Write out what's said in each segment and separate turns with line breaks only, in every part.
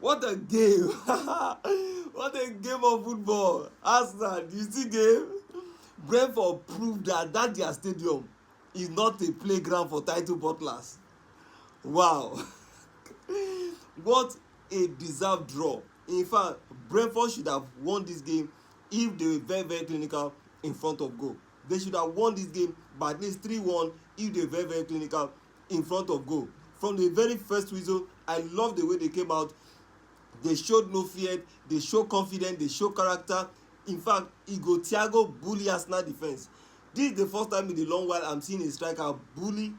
What a game! What a game of football! Arsenal, do you see game? Brentford proved that their stadium is not a playground for title butlers. Wow! What a deserved draw. In fact, Brentford should have won this game if they were very, very clinical in front of goal. They should have won this game by at least 3-1 if they were very, very clinical in front of goal. From the very first whistle, I love the way they came out. They showed no fear, they show confidence, they show character. In fact, Thiago bully Arsenal defense. This is the first time in a long while I'm seeing a striker bully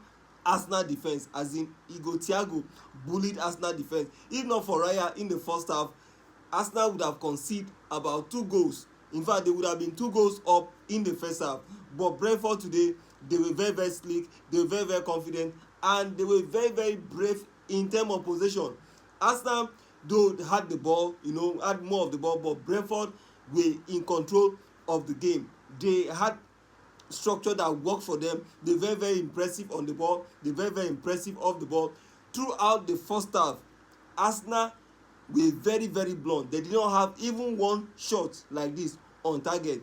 Arsenal defense, as in Thiago bullied Arsenal defense. If not for Raya in the first half, Arsenal would have conceded about 2 goals. In fact, they would have been 2 goals up in the first half. But Brentford today, they were very, very slick, they were very, very confident, and they were very, very brave in terms of possession. Arsenal, though, had the ball, had more of the ball, but Brentford were in control of the game. They had structure that worked for them. They were very, very impressive on the ball. They were very, very impressive off the ball. Throughout the first half, Arsenal were very, very blunt. They did not have even one shot like this on target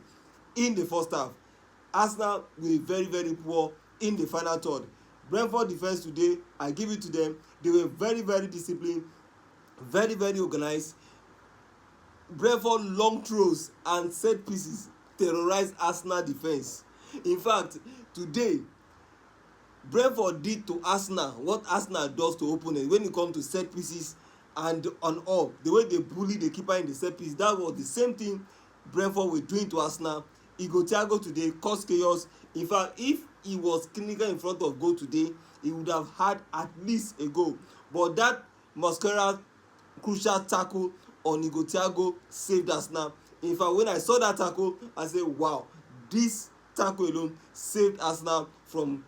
in the first half. Arsenal were very, very poor in the final third. Brentford defense today, I give it to them. They were very, very disciplined, very, very organized. Brentford long throws and set pieces terrorized Arsenal defense. In fact, today, Brentford did to Arsenal what Arsenal does to opponents when it comes to set pieces and on all. The way they bully the keeper in the set piece, that was the same thing Brentford were doing to Arsenal. Thiago today caused chaos. In fact, if he was clinical in front of goal today, he would have had at least a goal. But that Mascara crucial tackle on Thiago saved Arsenal. In fact, when I saw that tackle, I said, wow, this tackle alone saved Arsenal from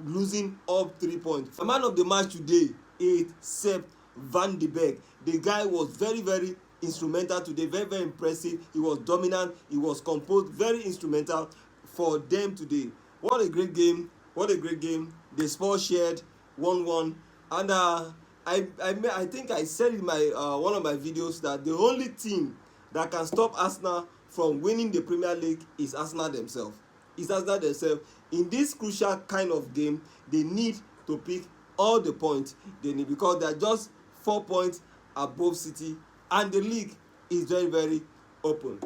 losing up 3 points. The man of the match today is Sepp Van de Beek. The guy was very, very instrumental today, very, very impressive. He was dominant, he was composed, very instrumental for them today. What a great game, what a great game. The Spurs shared 1-1, and I think I said in my one of my videos that the only team that can stop Arsenal from winning the Premier League is Arsenal themselves. In this crucial kind of game, they need to pick all the points they need, because they are just 4 points above City, and the league is very, very open.